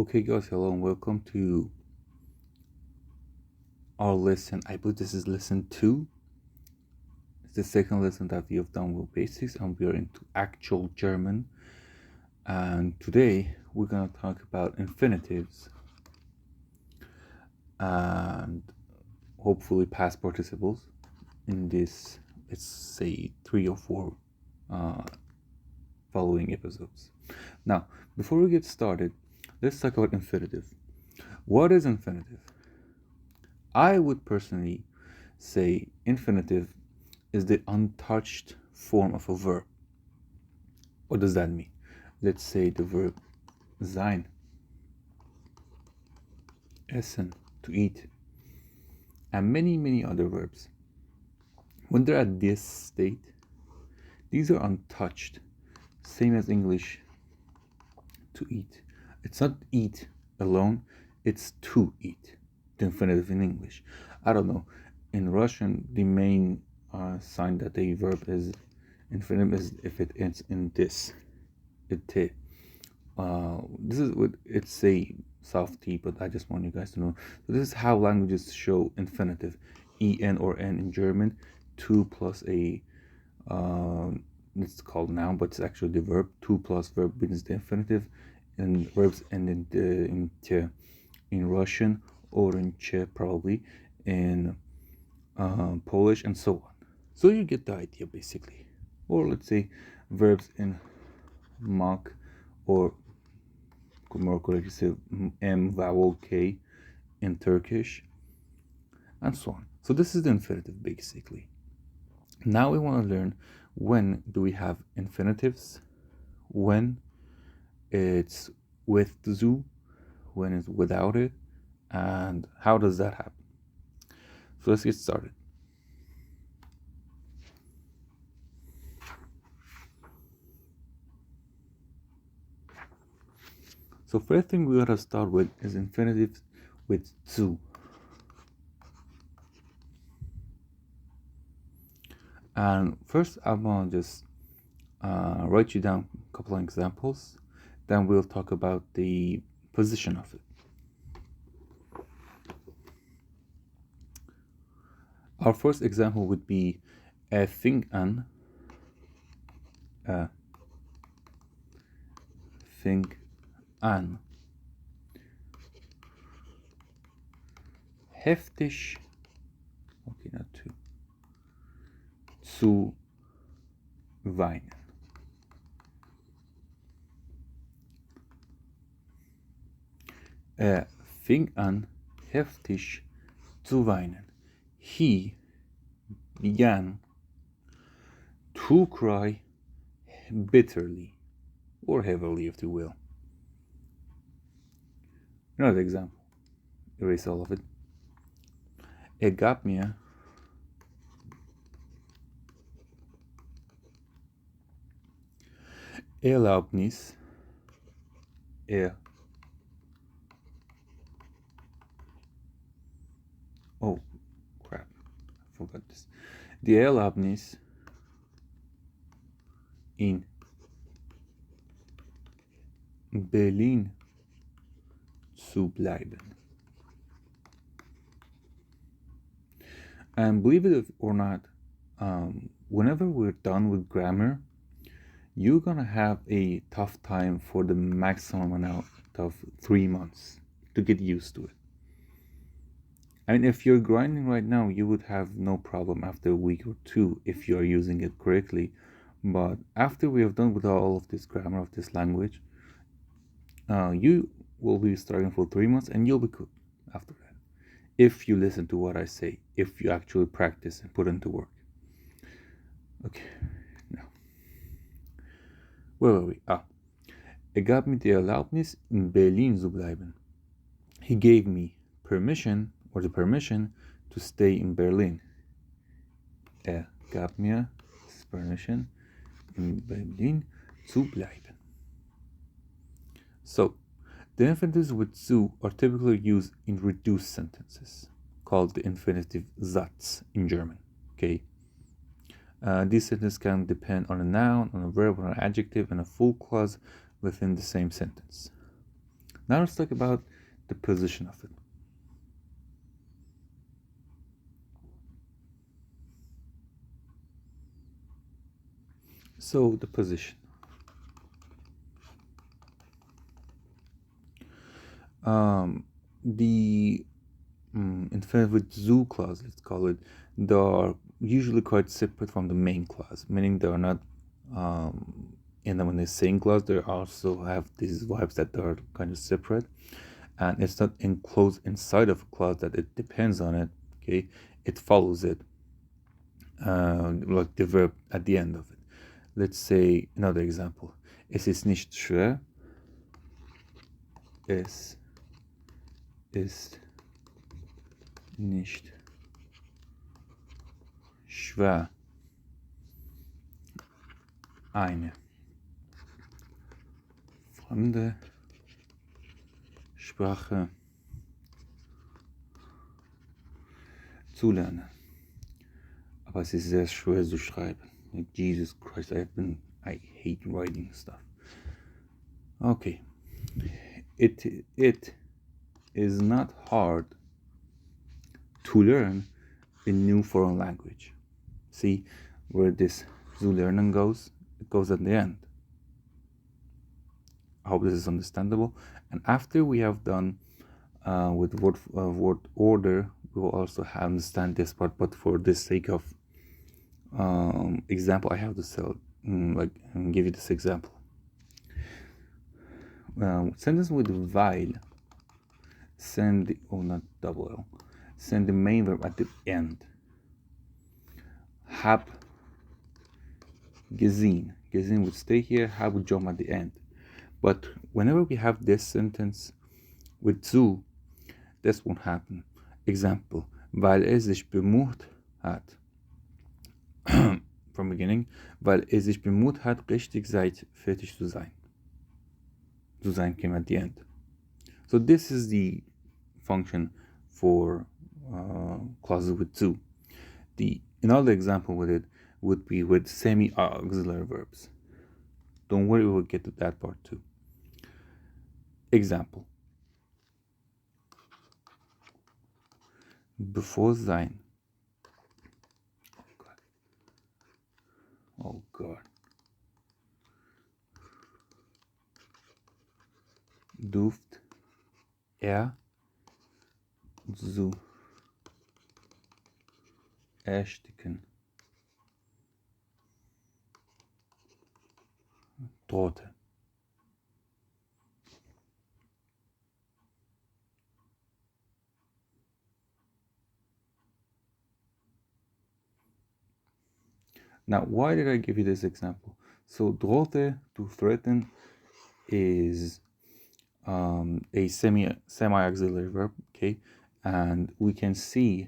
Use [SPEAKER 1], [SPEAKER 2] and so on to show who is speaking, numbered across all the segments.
[SPEAKER 1] Okay, guys, hello and welcome to our lesson. I believe this is lesson 2. It's the second lesson that we have done with basics, and we are into actual German. And today we're going to talk about infinitives and hopefully past participles in this, let's say, 3 or 4 following episodes. Now, before we get started, let's talk about infinitive. What is infinitive? I would personally say infinitive is the untouched form of a verb. What does that mean? Let's say the verb sein, essen, to eat, and many other verbs. When they're at this state, these are untouched, same as English, to eat. It's not eat alone, it's to eat, the infinitive in English. I don't know. In Russian, the main sign that a verb is infinitive is if it ends in this, it. This is what it's a soft T, but I just want you guys to know. So this is how languages show infinitive, en or n in German, to plus a it's called noun, but it's actually the verb. To plus verb means the infinitive, and verbs end in t in Russian, or in che probably in Polish, and so on. So you get the idea basically. Or let's say verbs in mak, or more correctly say M vowel K in Turkish, and so on. So this is the infinitive basically. Now we want to learn when do we have infinitives, when it's with zu, when it's without it, and how does that happen. So let's get started. So first thing we gotta start with is infinitives with zu. And first I'm gonna just write you down a couple of examples, then we'll talk about the position of it. Our first example would be fing an, heftig, okay, not to, zu weinen. Er fing an, heftig zu weinen. He began to cry bitterly, or heavily, if you will. Another example. Erase all of it. Er gab mir Erlaubnis, oh crap, I forgot this. Die Erlaubnis, in Berlin zu bleiben. And believe it or not, whenever we're done with grammar, you're gonna have a tough time for the maximum amount of 3 months to get used to it. I mean, if you're grinding right now, you would have no problem after a week or 2 if you are using it correctly. But after we have done with all of this grammar of this language, you will be starting for 3 months and you'll be good after that. If you listen to what I say, if you actually practice and put into work. Okay, now. Where were we? Er gab mir die Erlaubnis, in Berlin zu bleiben. He gave me permission, or the permission, to stay in Berlin. Er gab mir permission, in Berlin zu bleiben. So, the infinitives with zu are typically used in reduced sentences, called the infinitive Satz in German. Okay. These sentences can depend on a noun, on a verb, on an adjective, and a full clause within the same sentence. Now let's talk about the position of it. So the position. The Infinitiv Mit Zu clause, let's call it, they are usually quite separate from the main clause, meaning they are not in the same clause. They also have these vibes that are kind of separate, and it's not enclosed inside of a clause that it depends on it. Okay, it follows it, like the verb at the end of it. Let's say another example. Es ist nicht schwer. Es ist nicht schwer, eine fremde Sprache zu lernen. Aber es ist sehr schwer zu schreiben. Like, Jesus Christ, I hate writing stuff. Okay. It is not hard to learn a new foreign language. See where this zu lernen goes? It goes at the end. I hope this is understandable. And after we have done with word order, we will also understand this part. But for the sake of example, I have to give you this example. Sentence with weil, send the main verb at the end. Hab gesehen would stay here, hab would jump at the end. But whenever we have this sentence with zu, this won't happen. Example, weil sich bemüht hat. From beginning, weil sich bemüht hat, richtig fertig zu sein. Zu sein came at the end. So this is the function for clauses with zu. Another example with it would be with semi-auxiliary verbs. Don't worry, we'll get to that part too. Example. Bevor sein. Oh God. Duft zu ersticken. Drohte. Now, why did I give you this example? So, drohte, to threaten, is a semi-auxiliary verb, okay? And we can see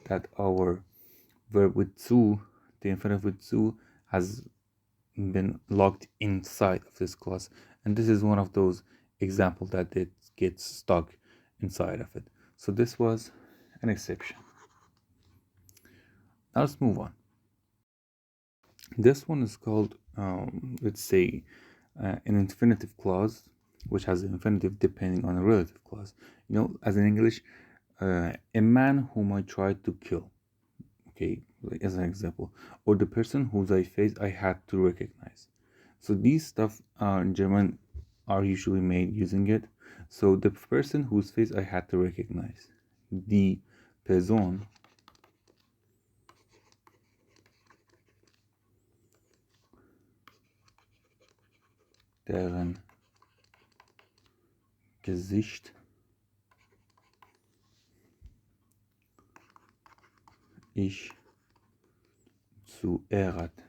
[SPEAKER 1] that our verb with zu, the infinitive with zu, has been locked inside of this clause. And this is one of those examples that it gets stuck inside of it. So this was an exception. Now let's move on. This one is called, let's say, an infinitive clause, which has an infinitive depending on a relative clause. You know, as in English, a man whom I tried to kill. Okay, like as an example, or the person whose face I had to recognize. So these stuff in German are usually made using it. So the person whose face I had to recognize. Die Person deren Gesicht ich zu erraten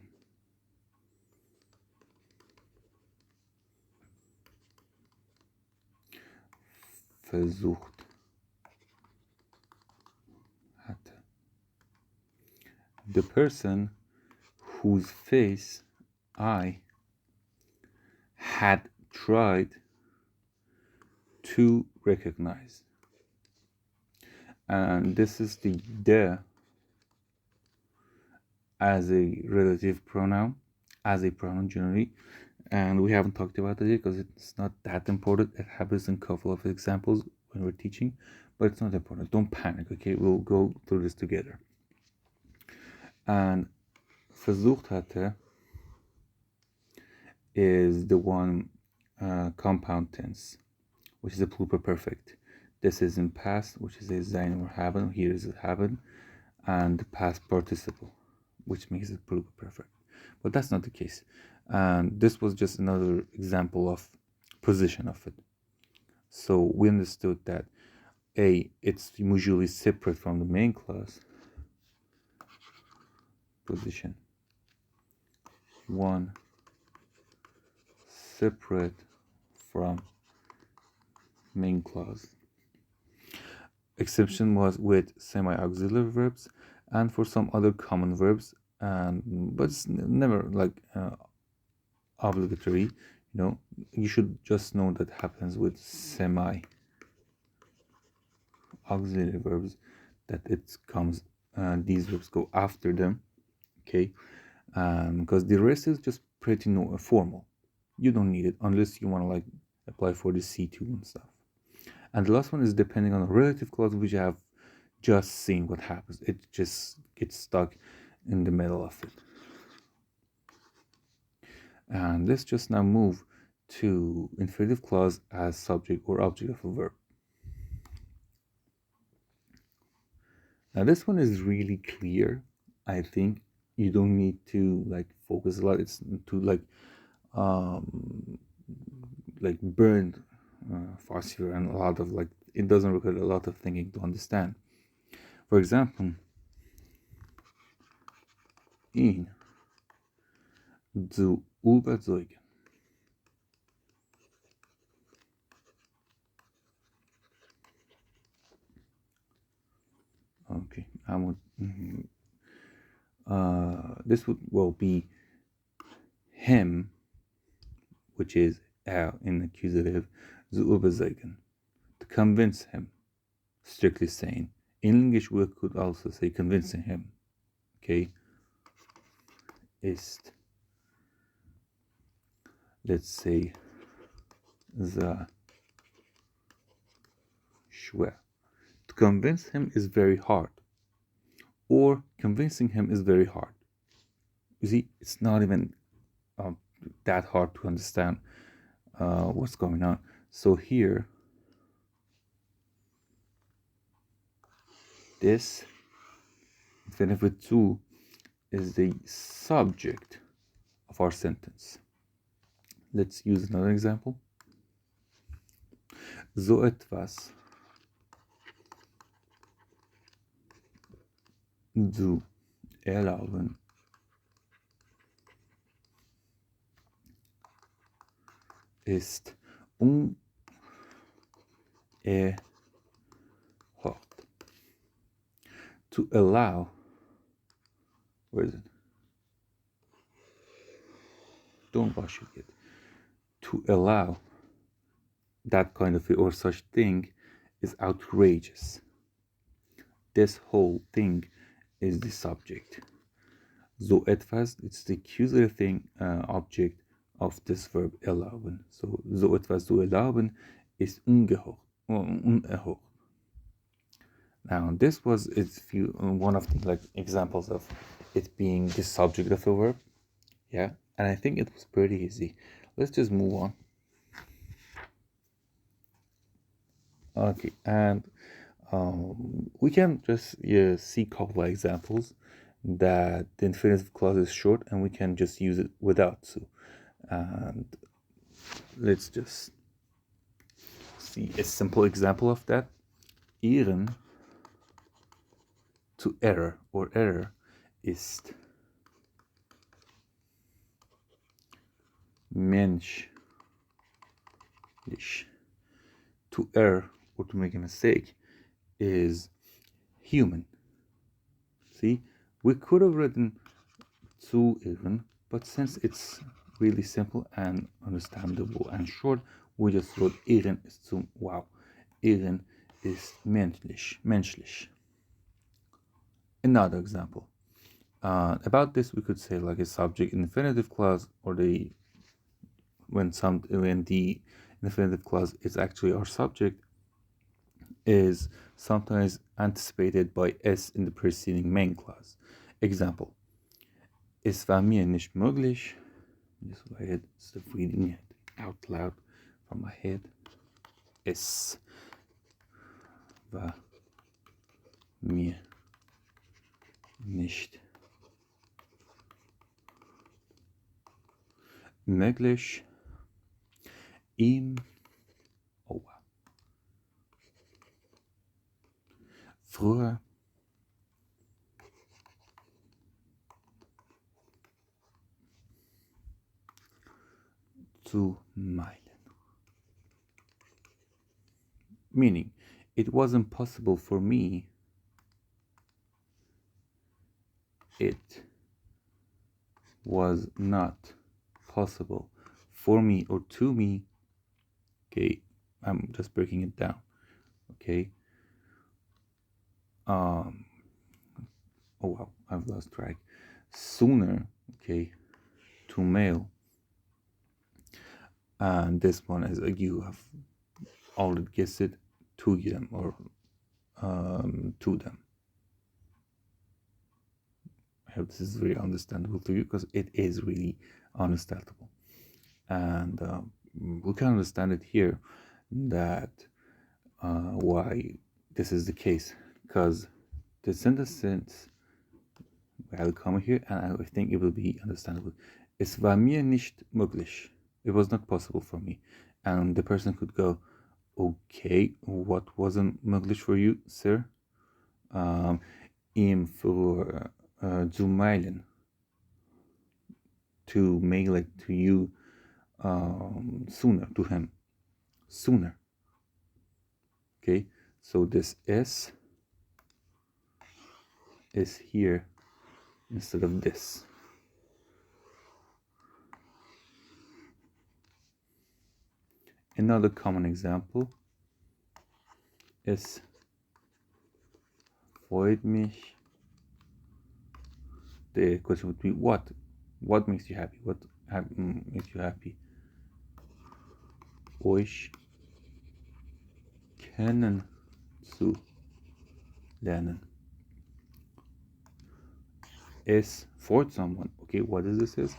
[SPEAKER 1] versucht hatte. The person whose face I had tried to recognize. And this is the der as a relative pronoun, as a pronoun generally, and we haven't talked about it yet because it's not that important. It happens in a couple of examples when we're teaching, but it's not important. Don't panic, okay? We'll go through this together. And versucht hatte is the one compound tense, which is a pluperfect. This is in past, which is a sein or haben. Here is a haben, and the past participle, which makes it pluperfect. But that's not the case. And this was just another example of position of it. So we understood that it's usually separate from the main clause. Position 1 separate from main clause. Exception was with semi-auxiliary verbs and for some other common verbs, but it's never like obligatory. You should just know that happens with semi-auxiliary verbs, that it comes, these verbs go after them, okay? Because the rest is just pretty formal. You don't need it unless you want to like apply for the C2 and stuff. And the last one is depending on a relative clause, which I have just seen what happens. It just gets stuck in the middle of it. And let's just now move to infinitive clause as subject or object of a verb. Now this one is really clear. I think you don't need to like focus a lot. It's to like burn phosphor and a lot of like, it doesn't require a lot of thinking to understand. For example, ihn zu überzeugen. Okay, this would be him, which is in accusative, zu überzeugen, to convince him, strictly saying. In English, we could also say convincing him. Okay, ist, let's say, sehr schwer. To convince him is very hard, or convincing him is very hard. You see, it's not even that hard to understand what's going on. So here, this Infinitiv Mit Zu is the subject of our sentence. Let's use another example. So etwas zu erlauben ist unerhört. To allow, where is it? Don't rush it yet. To allow that kind of or such thing is outrageous. This whole thing is the subject. So etwas, it's the accusative thing, object of this verb erlauben. So etwas zu erlauben ist unerhört. Now this was one of the like examples of it being the subject of a verb. Yeah, and I think it was pretty easy. Let's just move on. Okay, and we can just see a couple of examples that the infinitive clause is short and we can just use it without to. And let's just see a simple example of that. Ihren to error or error ist menschlich. To err or to make a mistake is human. See, we could have written zu irren, but since it's really simple and understandable and short, we just wrote irren ist zu. Wow, irren ist menschlich. Another example. About this, we could say like a subject infinitive clause or the when the infinitive clause is actually our subject, is sometimes anticipated by s in the preceding main clause. Example: Es war mir nicht möglich. Just write it instead of reading it out loud from my head. Es war mir nicht möglich, ihm früher zu meilen. Meaning, it wasn't possible for me. It was not possible for me or to me. Okay, I'm just breaking it down. Okay. Oh wow, I've lost track. Sooner, okay, to mail. And this one is you have already guessed it, to them or to them. I hope this is very understandable to you, because it is really understandable. And we can understand it here that why this is the case, because the sentence will come here and I think it will be understandable. Es war mir nicht möglich. It was not possible for me. And the person could go, okay, what wasn't möglich for you, sir? Ihm für zu mailen. To mail it to you sooner, to him. Sooner. Okay, so this S is here instead of this. Another common example is freut mich. The question would be what? What makes you happy? What makes you happy? Euch kennen zu lernen. Es freut someone. Okay, what is this? Is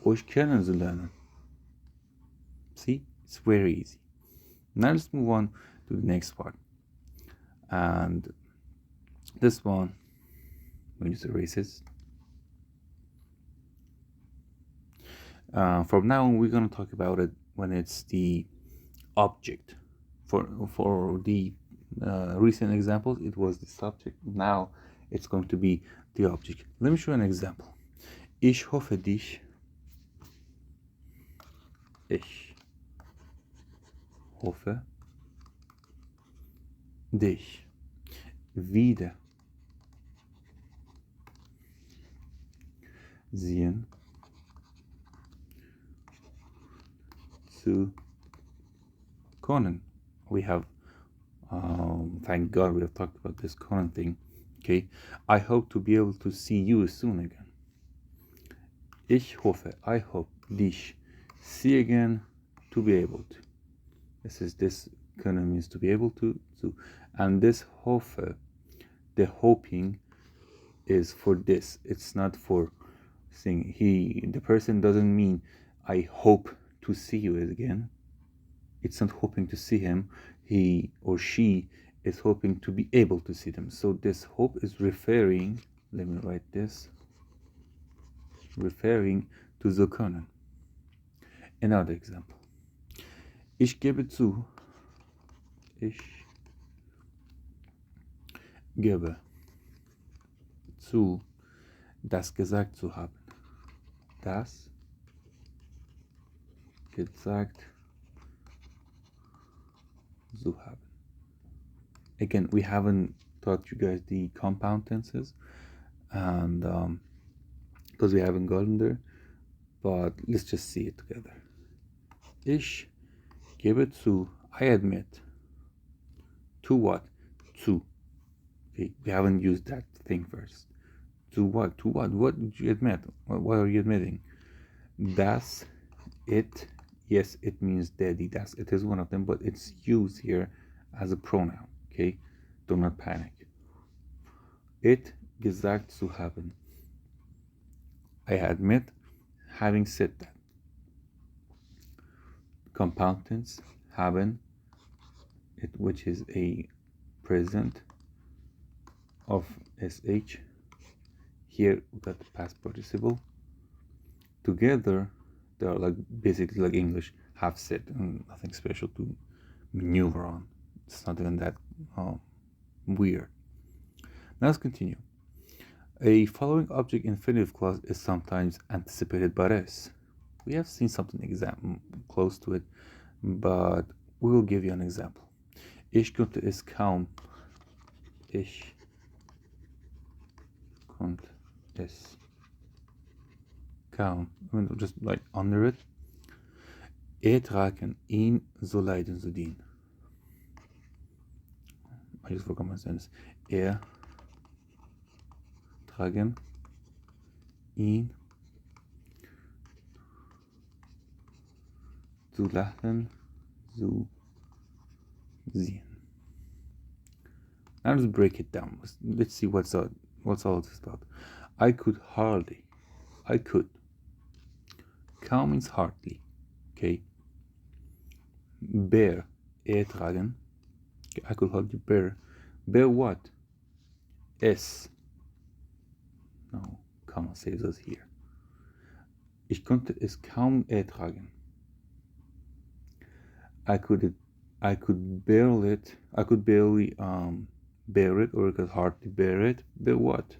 [SPEAKER 1] euch kennen zu lernen. See, it's very easy. Now let's move on to the next part. And this one, we just erase this. From now on, we're going to talk about it when it's the object. For the recent examples, it was the subject. Now it's going to be the object. Let me show an example. Ich hoffe dich. Ich hoffe dich wieder sehen zu können. We have, thank God we have talked about this können thing. Okay, I hope to be able to see you soon again. Ich hoffe, I hope, dich, see again, to be able to. This können means to be able to, and this hoffe, the hoping is for this. It's not for saying the person doesn't mean I hope to see you again. It's not hoping to see him. He or she is hoping to be able to see them. So this hope is referring, let me write this, referring to the können. Another example. Ich gebe zu. Ich gebe zu, das gesagt zu haben. Das gesagt zu haben. Again, we haven't taught you guys the compound tenses, and because we haven't gotten there, but let's just see it together. Ich gebe zu, I admit. To what? To. Okay, we haven't used that thing first. To what? To what? What did you admit? What are you admitting? Dass it Yes, it means daddy. It is one of them, but it's used here as a pronoun. Okay, do not panic. It gesagt zu haben. I admit having said that. Compound tense haben, which is a present of sh. Here we got the past participle. Together, they are like basically like English, have said, and nothing special to maneuver on. It's not even that weird. Now let's continue. A following object infinitive clause is sometimes anticipated by s. We have seen something close to it, but we will give you an example. Ich konnte es kaum. Ich konnte es kaum. Just like under it. Ertragen, ihn so leiden zu dienen. I just forgot my sentence. Ertragen, ihn zu lachen, zu sehen. Now let's break it down. Let's see what's all this about. I could. Kaum means hardly. Okay. Bear, ertragen. I could hardly bear. Bear what? Es. No, comma saves us here. Ich konnte es kaum ertragen. I could barely bear it, or I could hardly bear it. Bear what?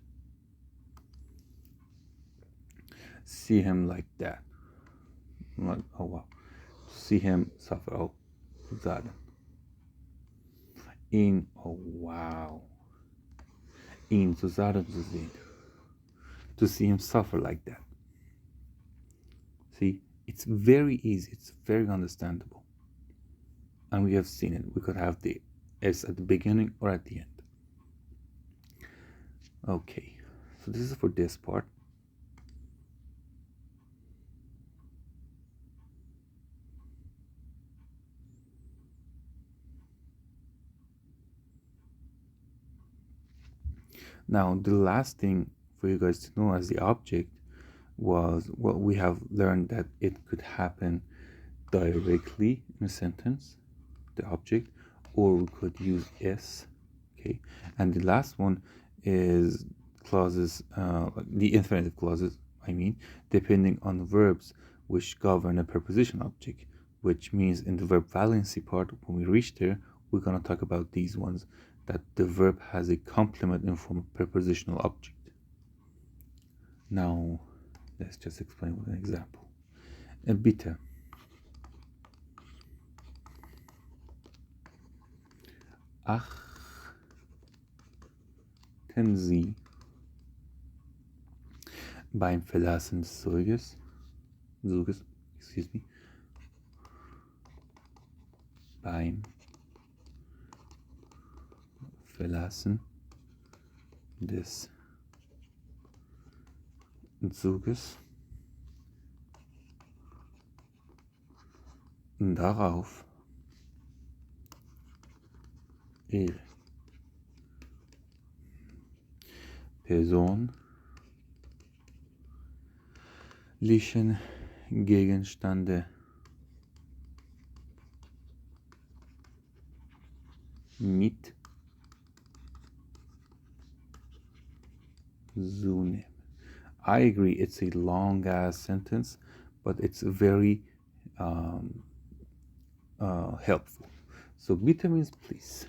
[SPEAKER 1] See him like that. Like, oh wow. See him suffer. Oh, that. Oh wow. Ihn zu sagen zu sehen. To see him suffer like that. See, it's very easy. It's very understandable. And we have seen it. We could have the S at the beginning or at the end. Okay, so this is for this part. Now, the last thing for you guys to know as the object was what we have learned, that it could happen directly in a sentence, the object, or we could use s. Okay, and the last one is clauses, the infinitive clauses, I mean, depending on the verbs which govern a preposition object, which means in the verb valency part, when we reach there, we're going to talk about these ones, that the verb has a complement in form of prepositional object. Now, let's just explain with an example. Bitte. Achten Sie beim Verlassen des Zuges, beim Verlassen des Zuges darauf, Ihre persönlichen Gegenstände mit zu nehmen. I agree, it's a long ass sentence, but it's very helpful. So bitte means please.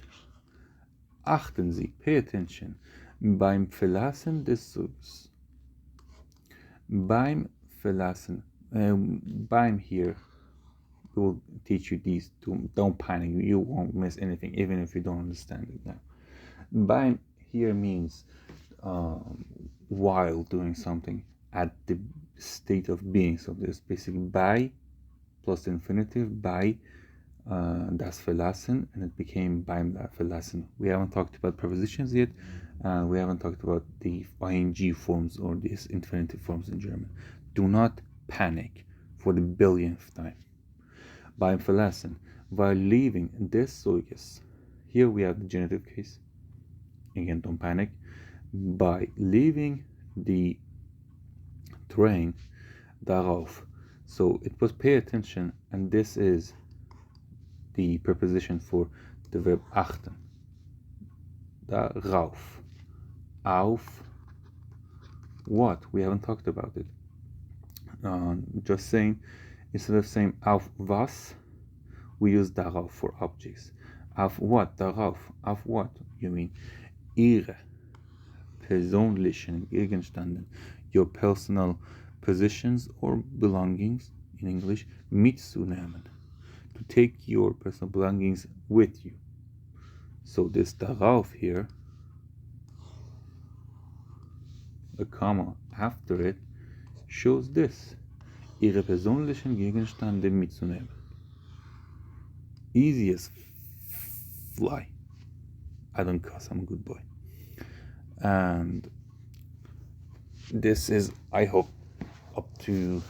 [SPEAKER 1] Achten Sie, pay attention, beim Verlassen des Zuges. Beim Verlassen, beim here, will teach you these two. Don't panic, you won't miss anything, even if you don't understand it now. Beim here means while doing something, at the state of being. So there's basically bei plus the infinitive, bei das Verlassen, and it became beim Verlassen. We haven't talked about prepositions yet. We haven't talked about the ing forms or these infinitive forms in German. Do not panic for the billionth time. beim Verlassen, while leaving des Zuges. Here we have the genitive case. Again, don't panic. By leaving the train, darauf. So it was pay attention, and this is the preposition for the verb achten. Darauf. Auf what? We haven't talked about it. Just saying, instead of saying auf was, we use darauf for objects. Auf what? Darauf. Auf what? You mean ihre persönlichen Gegenstände, your personal possessions or belongings in English, mitzunehmen, to take your personal belongings with you. So this darauf here, a comma after it, shows this, ihre persönlichen Gegenstände mitzunehmen. Easy as fly. I don't cuss, I'm a good boy. And this is, I hope, up to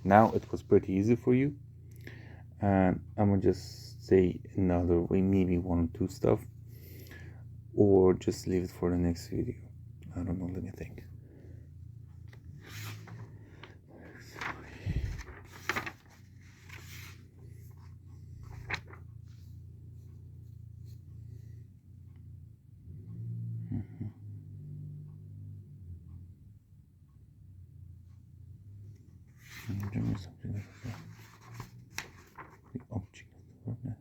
[SPEAKER 1] now it was pretty easy for you. And I'm gonna just say another way, maybe one or two stuff, or just leave it for the next video. I don't know, let me think. Something like that. The object of the word.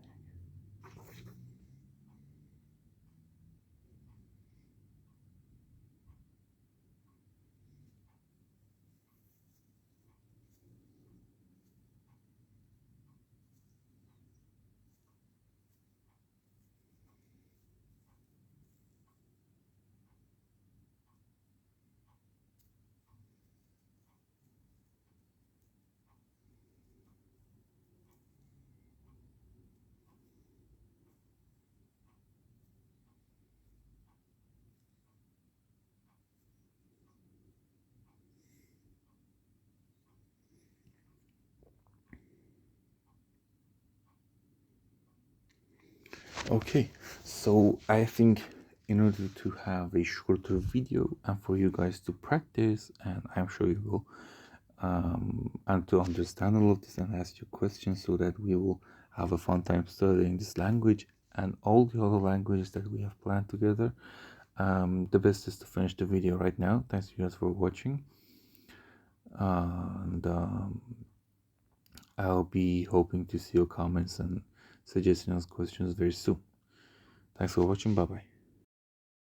[SPEAKER 1] Okay, so I think in order to have a shorter video and for you guys to practice, and I'm sure you will, and to understand all of this and ask you questions so that we will have a fun time studying this language and all the other languages that we have planned together. The best is to finish the video right now. Thanks you guys for watching, and I'll be hoping to see your comments and suggestions, questions very soon. Thanks for watching. Bye bye.